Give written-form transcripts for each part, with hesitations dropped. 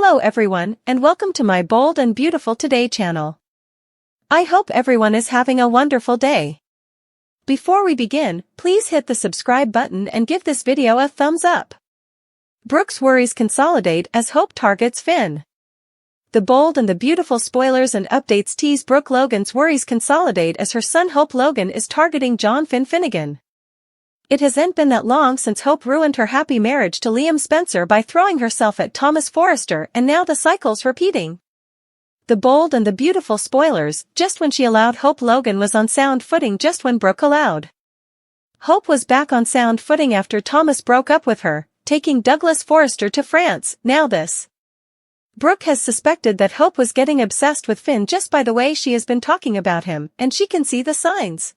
Hello everyone, and welcome to my Bold and Beautiful Today channel. I hope everyone is having a wonderful day. Before we begin, please hit the subscribe button and give this video a thumbs up. Brooke's worries consolidate as Hope targets Finn. The Bold and the Beautiful spoilers and updates tease Brooke Logan's worries consolidate as her son Hope Logan is targeting John Finn Finnegan. It hasn't been that long since Hope ruined her happy marriage to Liam Spencer by throwing herself at Thomas Forrester, and now the cycle's repeating. The Bold and the Beautiful spoilers, just when she allowed Hope Logan was on sound footing just when Brooke allowed. Hope was back on sound footing after Thomas broke up with her, taking Douglas Forrester to France. Now this. Brooke has suspected that Hope was getting obsessed with Finn just by the way she has been talking about him, and she can see the signs.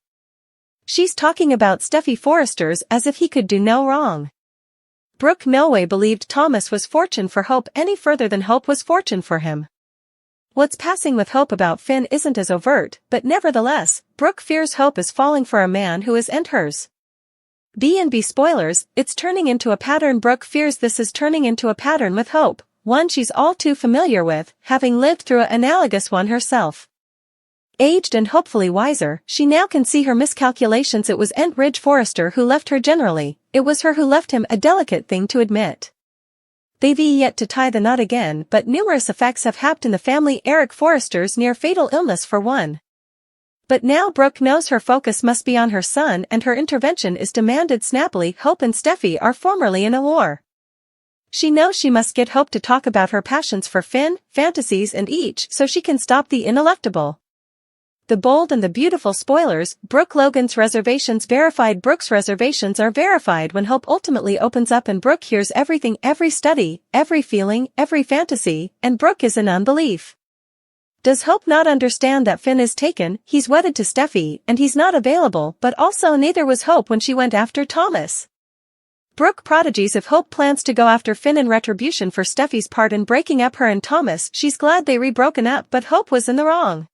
She's talking about Steffi Forrester's as if he could do no wrong. Brooke no way believed Thomas was fortune for Hope any further than Hope was fortune for him. What's passing with Hope about Finn isn't as overt, but nevertheless, Brooke fears Hope is falling for a man who isn't hers. B&B spoilers, it's turning into a pattern. Brooke fears this is turning into a pattern with Hope, one she's all too familiar with, having lived through an analogous one herself. Aged and hopefully wiser, she now can see her miscalculations. It was Ridge Forrester who left her generally, it was her who left him, a delicate thing to admit. They've yet to tie the knot again, but numerous effects have happened in the family. Eric Forrester's near-fatal illness for one. But now Brooke knows her focus must be on her son and her intervention is demanded snappily. Hope and Steffi are formerly in a war. She knows she must get Hope to talk about her passions for Finn, fantasies and each so she can stop the ineluctable. The Bold and the Beautiful spoilers, Brooke Logan's reservations verified. Brooke's reservations are verified when Hope ultimately opens up and Brooke hears everything, every study, every feeling, every fantasy, and Brooke is in unbelief. Does Hope not understand that Finn is taken? He's wedded to Steffi and he's not available, but also neither was Hope when she went after Thomas. Brooke prodigies if Hope plans to go after Finn in retribution for Steffi's part in breaking up her and Thomas. She's glad they re-broken up, but Hope was in the wrong.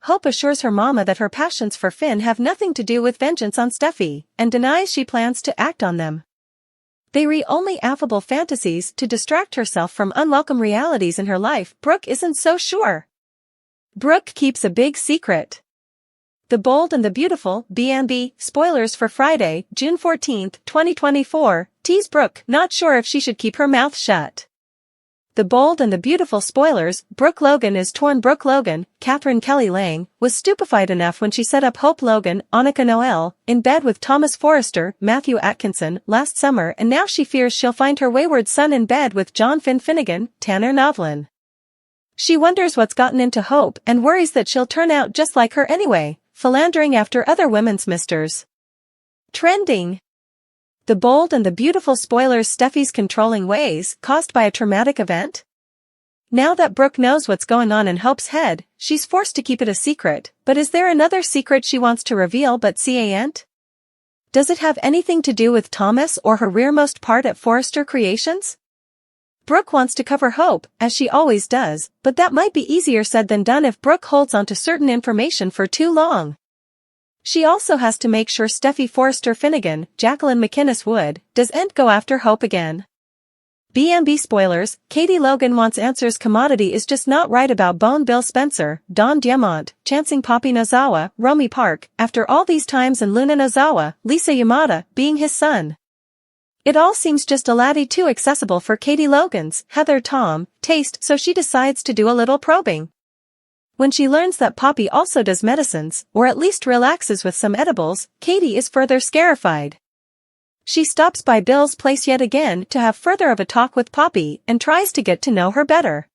Hope assures her mama that her passions for Finn have nothing to do with vengeance on Steffi, and denies she plans to act on them. They only affable fantasies to distract herself from unwelcome realities in her life. Brooke isn't so sure. Brooke keeps a big secret. The Bold and the Beautiful, B&B, spoilers for Friday, June 14, 2024, tease Brooke not sure if she should keep her mouth shut. The Bold and the Beautiful spoilers, Brooke Logan is torn. Brooke Logan, Catherine Kelly Lang, was stupefied enough when she set up Hope Logan, Annika Noel, in bed with Thomas Forrester, Matthew Atkinson, last summer, and now she fears she'll find her wayward son in bed with John Finn Finnegan, Tanner Novlin. She wonders what's gotten into Hope and worries that she'll turn out just like her anyway, philandering after other women's misters. Trending. The Bold and the Beautiful spoilers, Steffi's controlling ways caused by a traumatic event? Now that Brooke knows what's going on in Hope's head, she's forced to keep it a secret, but is there another secret she wants to reveal but can't? Does it have anything to do with Thomas or her rearmost part at Forrester Creations? Brooke wants to cover Hope, as she always does, but that might be easier said than done if Brooke holds on to certain information for too long. She also has to make sure Steffi Forrester Finnegan, Jacqueline McInnes Wood, doesn't go after Hope again. B&B spoilers, Katie Logan wants answers. Commodity is just not right about Bone Bill Spencer, Don Diamont, chancing Poppy Nozawa, Romy Park, after all these times, and Luna Nozawa, Lisa Yamada, being his son. It all seems just a laddie too accessible for Katie Logan's, Heather Tom, taste, so she decides to do a little probing. When she learns that Poppy also does medicines, or at least relaxes with some edibles, Katie is further scarified. She stops by Bill's place yet again to have further of a talk with Poppy and tries to get to know her better.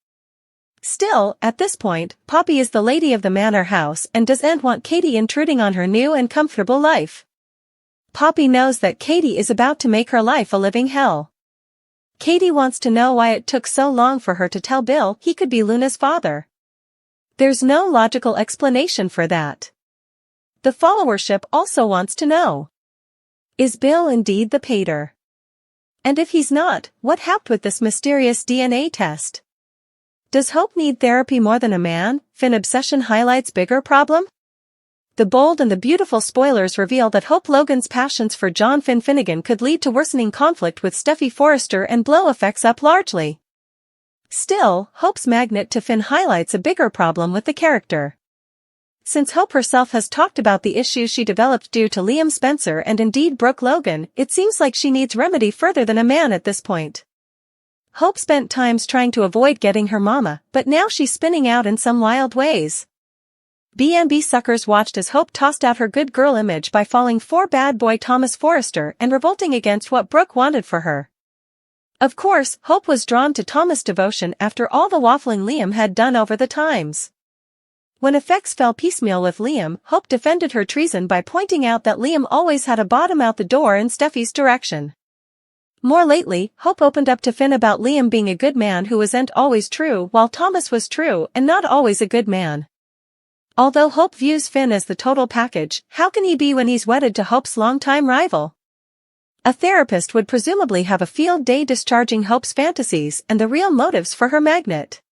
Still, at this point, Poppy is the lady of the manor house and doesn't want Katie intruding on her new and comfortable life. Poppy knows that Katie is about to make her life a living hell. Katie wants to know why it took so long for her to tell Bill he could be Luna's father. There's no logical explanation for that. The followership also wants to know. Is Bill indeed the pater? And if he's not, what happened with this mysterious DNA test? Does Hope need therapy more than a man? Finn obsession highlights bigger problem? The Bold and the Beautiful spoilers reveal that Hope Logan's passions for John Finn Finnegan could lead to worsening conflict with Steffi Forrester and blow effects up largely. Still, Hope's magnet to Finn highlights a bigger problem with the character. Since Hope herself has talked about the issues she developed due to Liam Spencer and indeed Brooke Logan, it seems like she needs remedy further than a man at this point. Hope spent times trying to avoid getting her mama, but now she's spinning out in some wild ways. B&B suckers watched as Hope tossed out her good girl image by falling for bad boy Thomas Forrester and revolting against what Brooke wanted for her. Of course, Hope was drawn to Thomas' devotion after all the waffling Liam had done over the times. When effects fell piecemeal with Liam, Hope defended her treason by pointing out that Liam always had a bottom out the door in Steffi's direction. More lately, Hope opened up to Finn about Liam being a good man who wasn't always true while Thomas was true and not always a good man. Although Hope views Finn as the total package, how can he be when he's wedded to Hope's longtime rival? A therapist would presumably have a field day discharging Hope's fantasies and the real motives for her magnet.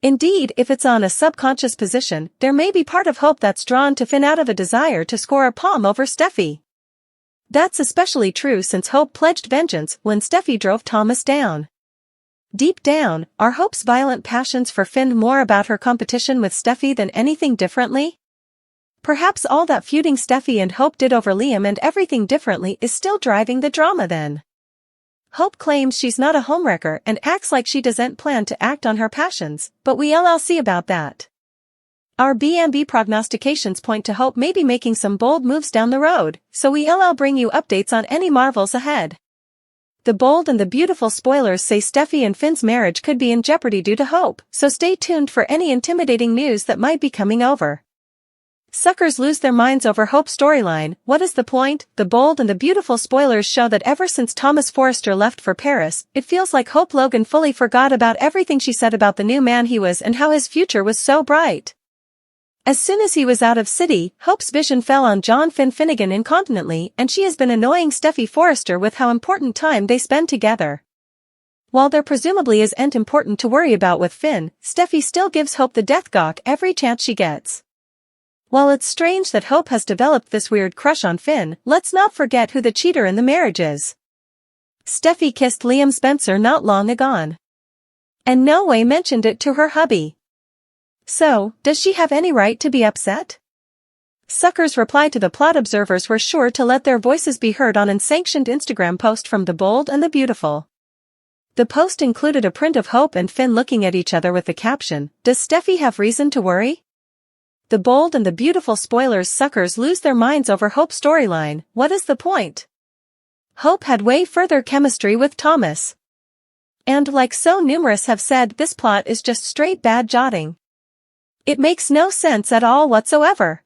Indeed, if it's on a subconscious position, there may be part of Hope that's drawn to Finn out of a desire to score a palm over Steffi. That's especially true since Hope pledged vengeance when Steffi drove Thomas down. Deep down, are Hope's violent passions for Finn more about her competition with Steffi than anything differently? Perhaps all that feuding Steffi and Hope did over Liam and everything differently is still driving the drama then. Hope claims she's not a homewrecker and acts like she doesn't plan to act on her passions, but we'll see about that. Our B&B prognostications point to Hope maybe making some bold moves down the road, so we'll bring you updates on any marvels ahead. The bold and the beautiful spoilers say Steffi and Finn's marriage could be in jeopardy due to Hope, so stay tuned for any intimidating news that might be coming over. Suckers lose their minds over Hope's storyline. What is the point? The bold and the beautiful spoilers show that ever since Thomas Forrester left for Paris, it feels like Hope Logan fully forgot about everything she said about the new man he was and how his future was so bright. As soon as he was out of city, Hope's vision fell on John Finn Finnegan incontinently, and she has been annoying Steffi Forrester with how important time they spend together. While there presumably isn't important to worry about with Finn, Steffi still gives Hope the death gawk every chance she gets. While it's strange that Hope has developed this weird crush on Finn, let's not forget who the cheater in the marriage is. Steffi kissed Liam Spencer not long ago. And no way mentioned it to her hubby. So, does she have any right to be upset? Suckers' reply to the plot observers were sure to let their voices be heard on an unsanctioned Instagram post from the bold and the beautiful. The post included a print of Hope and Finn looking at each other with the caption, "Does Steffi have reason to worry?" The bold and the beautiful spoilers suckers lose their minds over Hope's storyline. What is the point? Hope had way further chemistry with Thomas. And like so numerous have said, this plot is just straight bad jotting. It makes no sense at all whatsoever.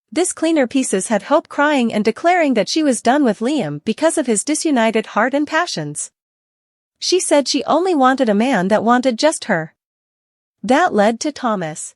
This cleaner pieces had Hope crying and declaring that she was done with Liam because of his disunited heart and passions. She said she only wanted a man that wanted just her. That led to Thomas.